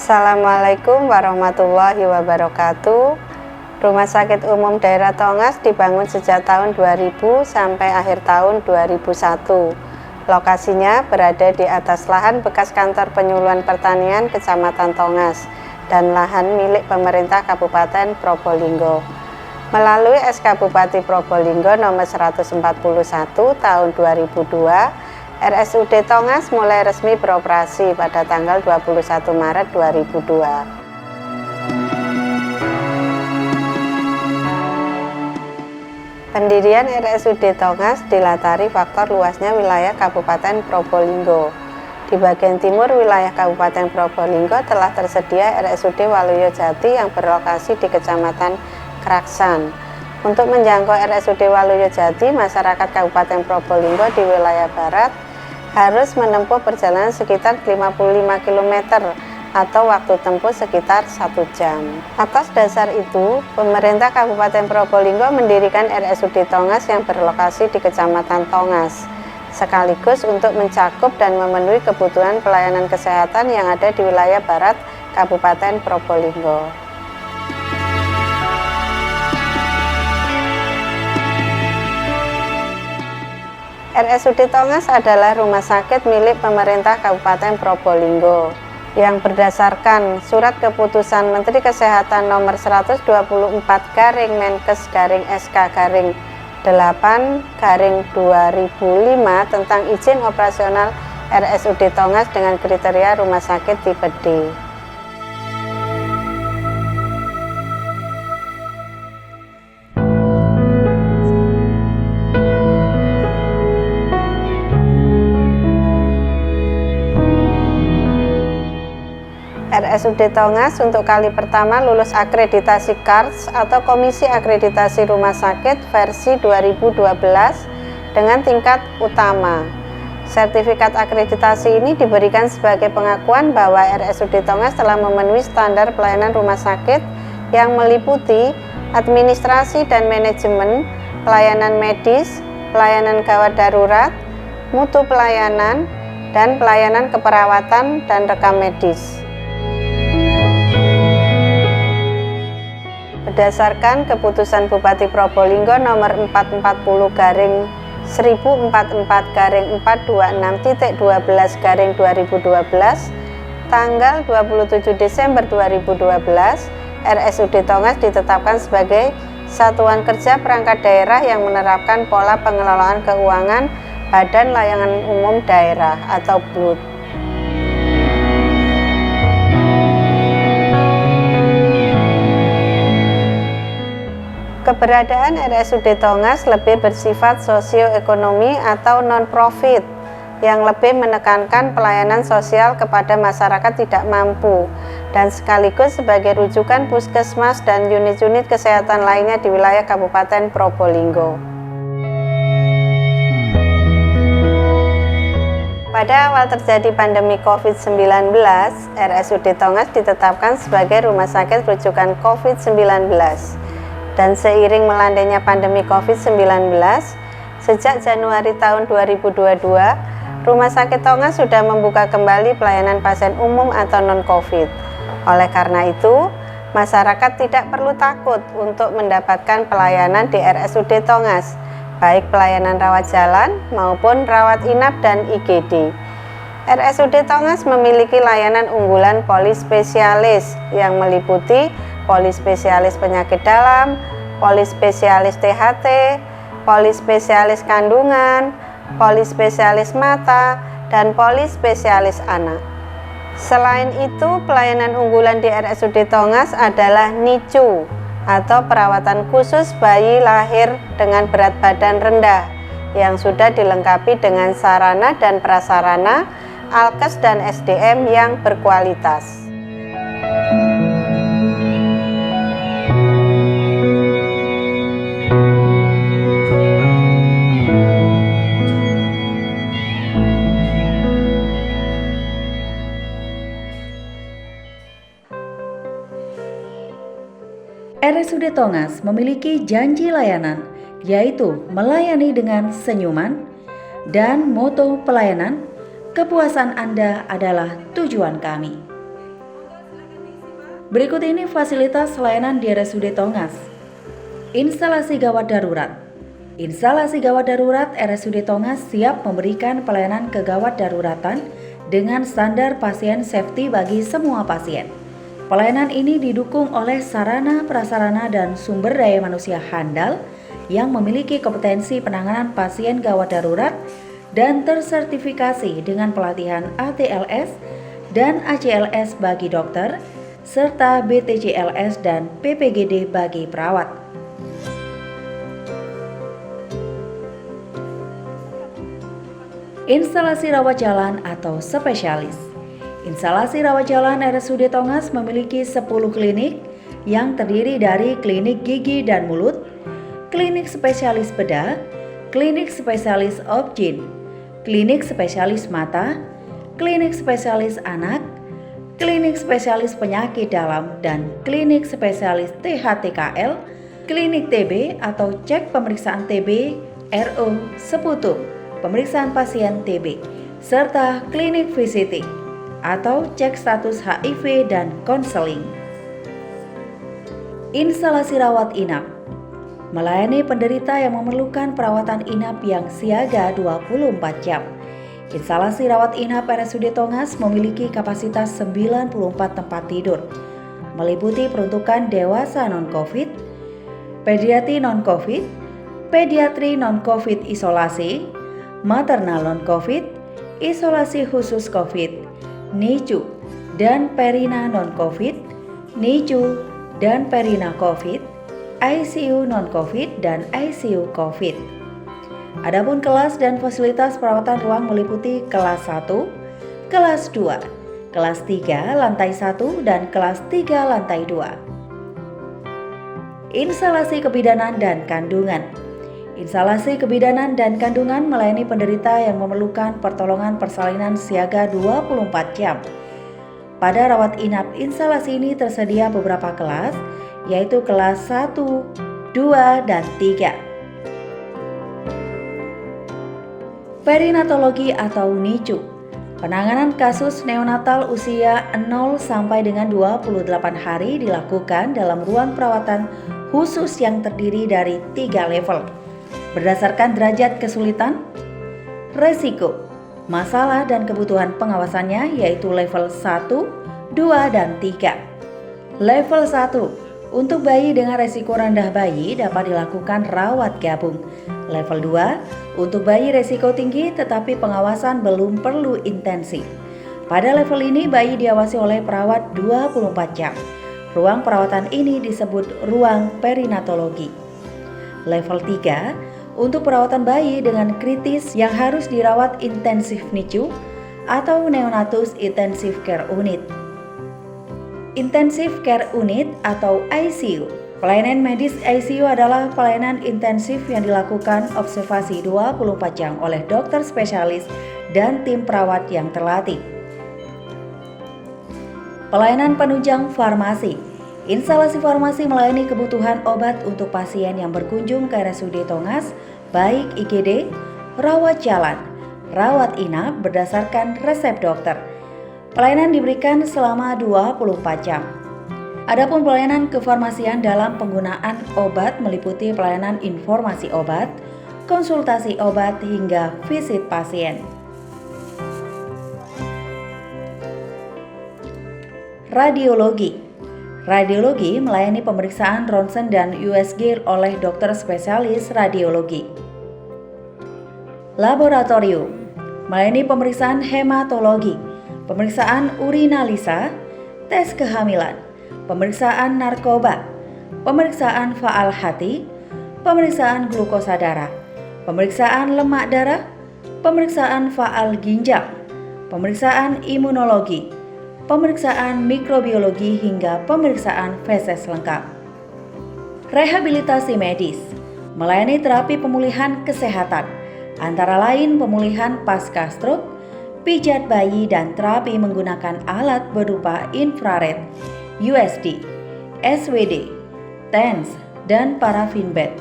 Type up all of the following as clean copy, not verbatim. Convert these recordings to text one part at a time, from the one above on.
Assalamualaikum warahmatullahi wabarakatuh. Rumah Sakit Umum Daerah Tongas dibangun sejak tahun 2000 sampai akhir tahun 2001. Lokasinya berada di atas lahan bekas kantor penyuluhan pertanian Kecamatan Tongas dan lahan milik pemerintah Kabupaten Probolinggo. Melalui SK Bupati Probolinggo nomor 141 tahun 2002, RSUD Tongas mulai resmi beroperasi pada tanggal 21 Maret 2002. Pendirian RSUD Tongas dilatari faktor luasnya wilayah Kabupaten Probolinggo. Di bagian timur wilayah Kabupaten Probolinggo telah tersedia RSUD Waluyojati yang berlokasi di Kecamatan Kraksan. Untuk menjangkau RSUD Waluyojati, masyarakat Kabupaten Probolinggo di wilayah barat harus menempuh perjalanan sekitar 55 km atau waktu tempuh sekitar 1 jam. Atas dasar itu, pemerintah Kabupaten Probolinggo mendirikan RSUD Tongas yang berlokasi di Kecamatan Tongas, sekaligus untuk mencakup dan memenuhi kebutuhan pelayanan kesehatan yang ada di wilayah barat Kabupaten Probolinggo. RSUD Tongas adalah rumah sakit milik pemerintah Kabupaten Probolinggo yang berdasarkan Surat Keputusan Menteri Kesehatan nomor 124/SK-SK-8/2005 tentang izin operasional RSUD Tongas dengan kriteria rumah sakit tipe D. RSUD Tongas untuk kali pertama lulus akreditasi KARS atau Komisi Akreditasi Rumah Sakit versi 2012 dengan tingkat utama. Sertifikat akreditasi ini diberikan sebagai pengakuan bahwa RSUD Tongas telah memenuhi standar pelayanan rumah sakit yang meliputi administrasi dan manajemen, pelayanan medis, pelayanan gawat darurat, mutu pelayanan, dan pelayanan keperawatan dan rekam medis. Berdasarkan Keputusan Bupati Probolinggo nomor 444/1044/426.12/2012 tanggal 27 Desember 2012, RSUD Tongas ditetapkan sebagai satuan kerja perangkat daerah yang menerapkan pola pengelolaan keuangan Badan Layanan Umum Daerah atau BLUD. Keberadaan RSUD Tongas lebih bersifat sosioekonomi atau non-profit yang lebih menekankan pelayanan sosial kepada masyarakat tidak mampu dan sekaligus sebagai rujukan puskesmas dan unit-unit kesehatan lainnya di wilayah Kabupaten Probolinggo. Pada awal terjadi pandemi COVID-19, RSUD Tongas ditetapkan sebagai rumah sakit rujukan COVID-19. Dan seiring melandainya pandemi COVID-19, sejak Januari tahun 2022, Rumah Sakit Tongas sudah membuka kembali pelayanan pasien umum atau non-COVID. Oleh karena itu, masyarakat tidak perlu takut untuk mendapatkan pelayanan di RSUD Tongas, baik pelayanan rawat jalan maupun rawat inap dan IGD. RSUD Tongas memiliki layanan unggulan polispesialis yang meliputi polispesialis penyakit dalam, polispesialis THT, polispesialis kandungan, polispesialis mata, dan polispesialis anak. Selain itu, pelayanan unggulan di RSUD Tongas adalah NICU atau perawatan khusus bayi lahir dengan berat badan rendah yang sudah dilengkapi dengan sarana dan prasarana, alkes dan SDM yang berkualitas. RSUD Tongas memiliki janji layanan, yaitu melayani dengan senyuman, dan moto pelayanan, kepuasan Anda adalah tujuan kami. Berikut ini fasilitas layanan di RSUD Tongas. Instalasi gawat darurat. Instalasi gawat darurat RSUD Tongas siap memberikan pelayanan kegawat daruratan dengan standar pasien safety bagi semua pasien. Pelayanan ini didukung oleh sarana, prasarana, dan sumber daya manusia handal yang memiliki kompetensi penanganan pasien gawat darurat dan tersertifikasi dengan pelatihan ATLS dan ACLS bagi dokter, serta BTCLS dan PPGD bagi perawat. Instalasi rawat jalan atau spesialis. Instalasi rawat jalan RSUD Tongas memiliki 10 klinik yang terdiri dari klinik gigi dan mulut, klinik spesialis bedah, klinik spesialis objin, klinik spesialis mata, klinik spesialis anak, klinik spesialis penyakit dalam, dan klinik spesialis THTKL, klinik TB atau cek pemeriksaan TB, RO, seputum, pemeriksaan pasien TB, serta klinik visiting atau cek status HIV dan konseling. Instalasi rawat inap. Melayani penderita yang memerlukan perawatan inap yang siaga 24 jam. Instalasi rawat inap RSUD Tongas memiliki kapasitas 94 tempat tidur, meliputi peruntukan dewasa non-COVID, pediatri non-COVID, pediatri non-COVID isolasi, maternal non-COVID, isolasi khusus COVID, NICU, dan perina non-COVID, NICU, dan perina COVID, ICU non-COVID, dan ICU COVID. Adapun kelas dan fasilitas perawatan ruang meliputi kelas 1, kelas 2, kelas 3 lantai 1, dan kelas 3 lantai 2. Instalasi kebidanan dan kandungan. Instalasi kebidanan dan kandungan melayani penderita yang memerlukan pertolongan persalinan siaga 24 jam. Pada rawat inap instalasi ini tersedia beberapa kelas, yaitu kelas 1, 2, dan 3. Perinatologi atau NICU, penanganan kasus neonatal usia 0 sampai dengan 28 hari dilakukan dalam ruang perawatan khusus yang terdiri dari 3 level. Berdasarkan derajat kesulitan, resiko, masalah, dan kebutuhan pengawasannya, yaitu level 1, 2, dan 3. Level 1, untuk bayi dengan resiko rendah bayi dapat dilakukan rawat gabung. Level 2, untuk bayi resiko tinggi tetapi pengawasan belum perlu intensif. Pada level ini bayi diawasi oleh perawat 24 jam. Ruang perawatan ini disebut ruang perinatologi. Level 3, untuk perawatan bayi dengan kritis yang harus dirawat intensif NICU atau Neonatus Intensive Care Unit. Intensive Care Unit atau ICU. Pelayanan medis ICU adalah pelayanan intensif yang dilakukan observasi 24 jam oleh dokter spesialis dan tim perawat yang terlatih. Pelayanan penunjang farmasi. Instalasi farmasi melayani kebutuhan obat untuk pasien yang berkunjung ke RSUD Tongas, baik IGD, rawat jalan, rawat inap berdasarkan resep dokter. Pelayanan diberikan selama 24 jam. Adapun pelayanan kefarmasian dalam penggunaan obat meliputi pelayanan informasi obat, konsultasi obat, hingga visit pasien. Radiologi. Radiologi melayani pemeriksaan ronsen dan USG oleh dokter spesialis radiologi. Laboratorium melayani pemeriksaan hematologi, pemeriksaan urinalisa, tes kehamilan, pemeriksaan narkoba, pemeriksaan faal hati, pemeriksaan glukosa darah, pemeriksaan lemak darah, pemeriksaan faal ginjal, pemeriksaan imunologi, pemeriksaan mikrobiologi, hingga pemeriksaan feses lengkap. Rehabilitasi medis melayani terapi pemulihan kesehatan, antara lain pemulihan pasca stroke, pijat bayi, dan terapi menggunakan alat berupa infrared, USD, SWD, TENS, dan parafin bed.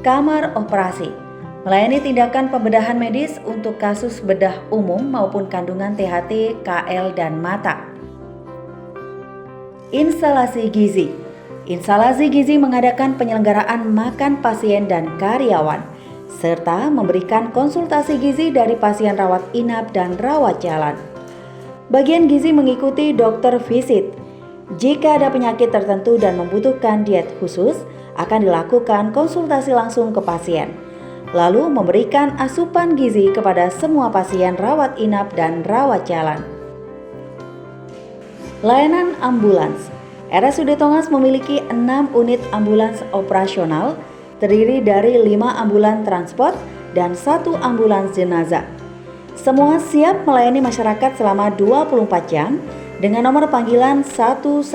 Kamar operasi melayani tindakan pembedahan medis untuk kasus bedah umum maupun kandungan THT, KL, dan mata. Instalasi gizi. Instalasi gizi mengadakan penyelenggaraan makan pasien dan karyawan, serta memberikan konsultasi gizi dari pasien rawat inap dan rawat jalan. Bagian gizi mengikuti dokter visit. Jika ada penyakit tertentu dan membutuhkan diet khusus, akan dilakukan konsultasi langsung ke pasien. Lalu memberikan asupan gizi kepada semua pasien rawat inap dan rawat jalan. Layanan ambulans. RSUD Tongas memiliki 6 unit ambulans operasional, terdiri dari 5 ambulans transport dan 1 ambulans jenazah. Semua siap melayani masyarakat selama 24 jam dengan nomor panggilan 118.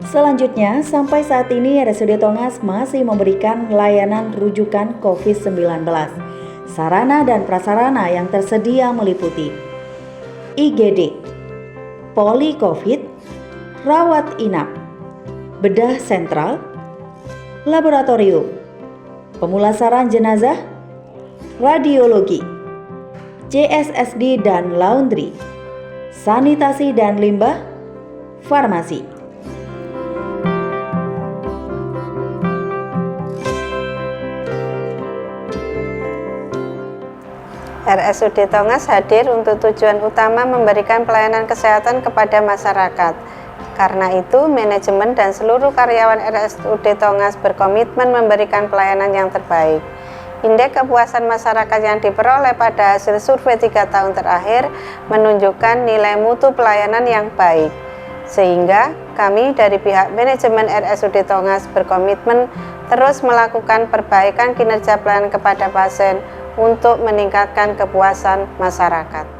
Selanjutnya, sampai saat ini RSUD Tongas masih memberikan layanan rujukan COVID-19. Sarana dan prasarana yang tersedia meliputi IGD, poli COVID, rawat inap, bedah sentral, laboratorium, pemulasaran jenazah, radiologi, CSSD dan laundry, sanitasi dan limbah, farmasi. RSUD Tongas hadir untuk tujuan utama memberikan pelayanan kesehatan kepada masyarakat. Karena itu, manajemen dan seluruh karyawan RSUD Tongas berkomitmen memberikan pelayanan yang terbaik. Indeks kepuasan masyarakat yang diperoleh pada hasil survei 3 tahun terakhir menunjukkan nilai mutu pelayanan yang baik. Sehingga kami dari pihak manajemen RSUD Tongas berkomitmen terus melakukan perbaikan kinerja pelayanan kepada pasien untuk meningkatkan kepuasan masyarakat.